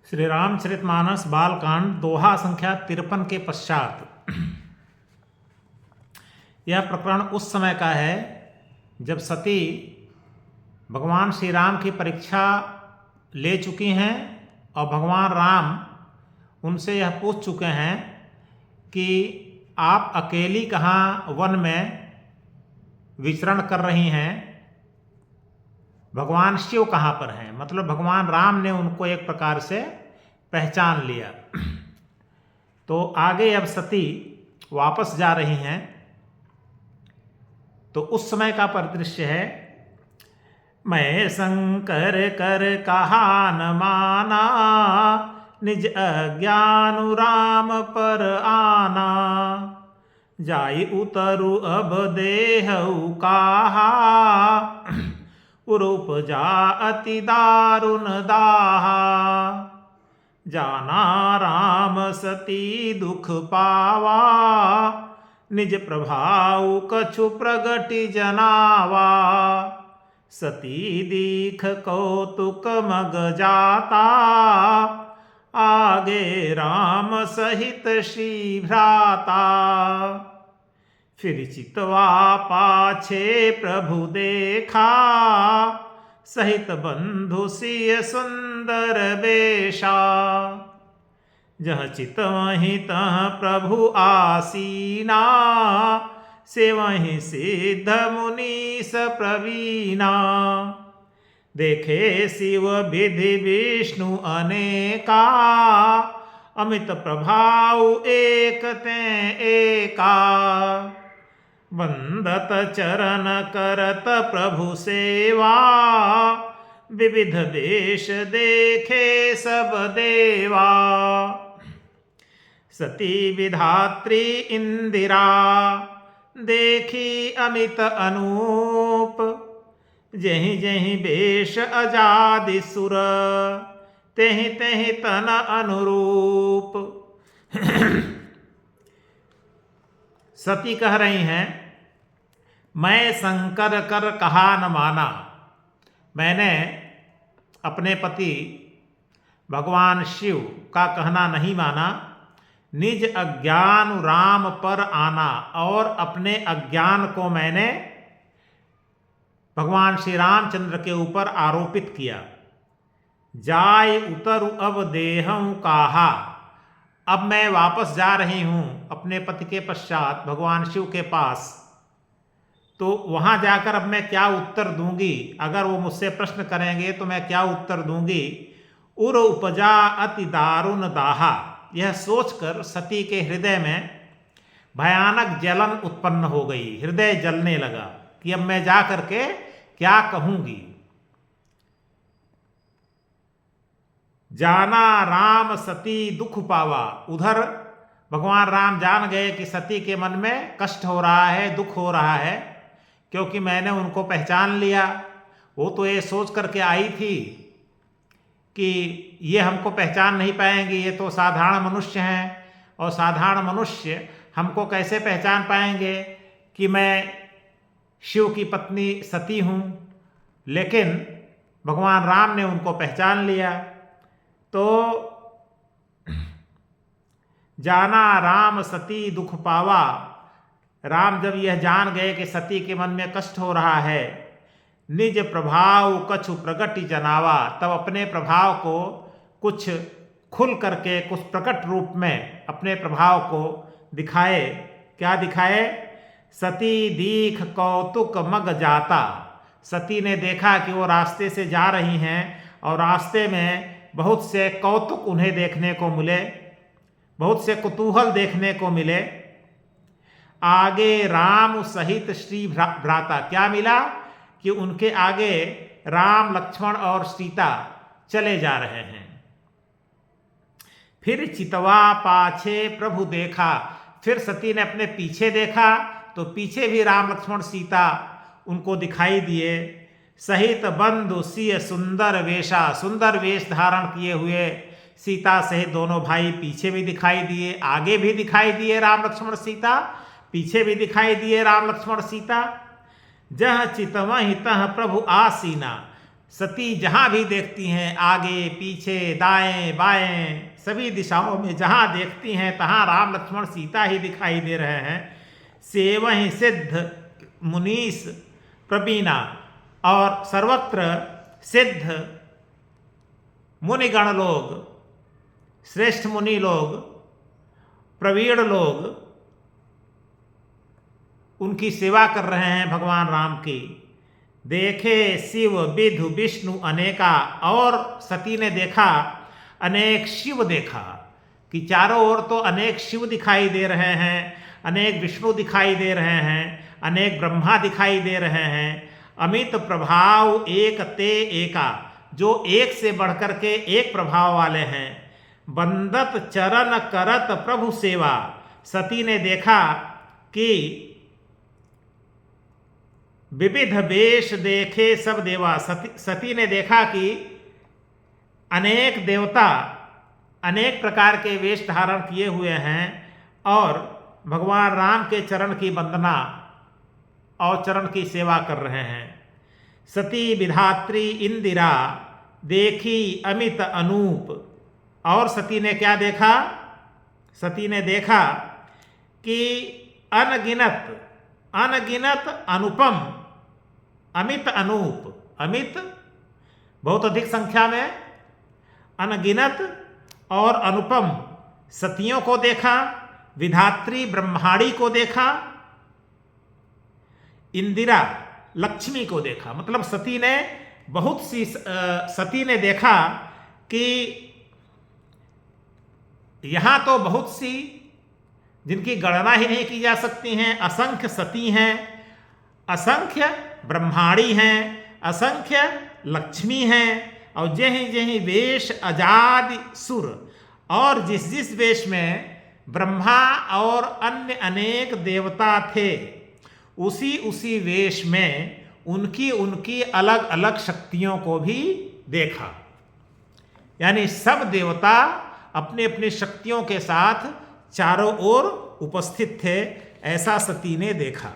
श्री रामचरितमानस बालकांड दोहा संख्या 53 के पश्चात यह प्रकरण उस समय का है जब सती भगवान श्री राम की परीक्षा ले चुकी हैं और भगवान राम उनसे यह पूछ चुके हैं कि आप अकेली कहाँ वन में विचरण कर रही हैं, भगवान शिव कहाँ पर हैं। मतलब भगवान राम ने उनको एक प्रकार से पहचान लिया। तो आगे अब सती वापस जा रही हैं, तो उस समय का परिदृश्य है। मैं शंकर कर कहा न माना, निज अज्ञानु राम पर आना। जाई उतरु अब देहु काहा, रूप जा अति दारुण दाहा। जाना राम सती दुख पावा, निज प्रभाव कछु प्रगति जनावा। सती दीख कौतुक मग जाता, आगे राम सहित श्री भ्राता। फिर चितवा पाछे प्रभु देखा, सहित बंधु सिय सुंदर बेशा। जह चित वहीं तह प्रभु आसीना, से वहीं सिद्ध मुनीस प्रवीणा। देखे शिव विधि विष्णु अनेका, अमित प्रभाव एक ते एका। वंदत चरण करत प्रभु सेवा, विविध देश देखे सब देवा। सती विधात्री इंदिरा, देखी अमित अनूप। जहि जहि वेश अजादि सुर, तेहि तेहि तन अनुरूप। सती कह रही हैं, मैं शंकर कर कहा न माना। मैंने अपने पति भगवान शिव का कहना नहीं माना। निज अज्ञान राम पर आना, और अपने अज्ञान को मैंने भगवान श्री रामचंद्र के ऊपर आरोपित किया। जाय उतरु अब देहं काहा, अब मैं वापस जा रही हूं अपने पति के पश्चात भगवान शिव के पास। तो वहां जाकर अब मैं क्या उत्तर दूंगी, अगर वो मुझसे प्रश्न करेंगे तो मैं क्या उत्तर दूंगी। उर उपजा अति दारुण दाहा, यह सोचकर सती के हृदय में भयानक जलन उत्पन्न हो गई। हृदय जलने लगा कि अब मैं जा करके क्या कहूंगी। जाना राम सती दुख पावा, उधर भगवान राम जान गए कि सती के मन में कष्ट हो रहा है, दुख हो रहा है, क्योंकि मैंने उनको पहचान लिया। वो तो ये सोच करके आई थी कि ये हमको पहचान नहीं पाएंगे, ये तो साधारण मनुष्य हैं, और साधारण मनुष्य हमको कैसे पहचान पाएंगे कि मैं शिव की पत्नी सती हूँ। लेकिन भगवान राम ने उनको पहचान लिया। तो जाना राम सती दुख पावा, राम जब यह जान गए कि सती के मन में कष्ट हो रहा है, निज प्रभाव कछु प्रगति जनावा, तब अपने प्रभाव को कुछ खुल करके कुछ प्रकट रूप में अपने प्रभाव को दिखाए। क्या दिखाए? सती दीख कौतुक मग जाता। सती ने देखा कि वो रास्ते से जा रही हैं और रास्ते में बहुत से कौतुक उन्हें देखने को मिले, बहुत से कुतूहल देखने को मिले। आगे राम सहित श्री भ्राता, क्या मिला कि उनके आगे राम लक्ष्मण और सीता चले जा रहे हैं। फिर चितवा पाछे प्रभु देखा, फिर सती ने अपने पीछे देखा तो पीछे भी राम लक्ष्मण सीता उनको दिखाई दिए। सहित बंधु सिय सुंदर वेशा, सुंदर वेश धारण किए हुए सीता सहित दोनों भाई पीछे भी दिखाई दिए, आगे भी दिखाई दिए राम लक्ष्मण सीता, पीछे भी दिखाई दिए राम लक्ष्मण सीता। जह चितवहि तह प्रभु आसीना, सती जहाँ भी देखती हैं, आगे पीछे दाएं बाएं सभी दिशाओं में जहाँ देखती हैं तहाँ राम लक्ष्मण सीता ही दिखाई दे रहे हैं। सेवहि सिद्ध मुनीस प्रवीणा, और सर्वत्र सिद्ध मुनिगण लोग, श्रेष्ठ मुनि लोग, प्रवीण लोग उनकी सेवा कर रहे हैं भगवान राम की। देखे शिव विधु विष्णु अनेका, और सती ने देखा अनेक शिव देखा कि चारों ओर तो अनेक शिव दिखाई दे रहे हैं, अनेक विष्णु दिखाई दे रहे हैं, अनेक ब्रह्मा दिखाई दे रहे हैं। अमित प्रभाव एक ते एका, जो एक से बढ़कर के एक प्रभाव वाले हैं। बंदत चरण करत प्रभु सेवा, सती ने देखा कि विविध वेश देखे सब देवा, सती ने देखा कि अनेक देवता अनेक प्रकार के वेश धारण किए हुए हैं और भगवान राम के चरण की वंदना और चरण की सेवा कर रहे हैं। सती विधात्री इंदिरा देखी अमित अनूप, और सती ने क्या देखा? सती ने देखा कि अनगिनत अनुपम, अमित अनूप, अमित बहुत अधिक संख्या में, अनगिनत और अनुपम सतियों को देखा, विधात्री ब्रह्माणी को देखा, इंदिरा लक्ष्मी को देखा। मतलब सती ने बहुत सी सती ने देखा कि यहाँ तो बहुत सी जिनकी गणना ही नहीं की जा सकती हैं, असंख्य सती हैं, असंख्य ब्रह्माणी हैं, असंख्य लक्ष्मी हैं, और जहीं जहीं वेश अजादि सुर, और जिस जिस वेश में ब्रह्मा और अन्य अनेक देवता थे उसी उसी वेश में उनकी उनकी अलग अलग शक्तियों को भी देखा। यानी सब देवता अपनी अपनी शक्तियों के साथ चारों ओर उपस्थित थे, ऐसा सती ने देखा।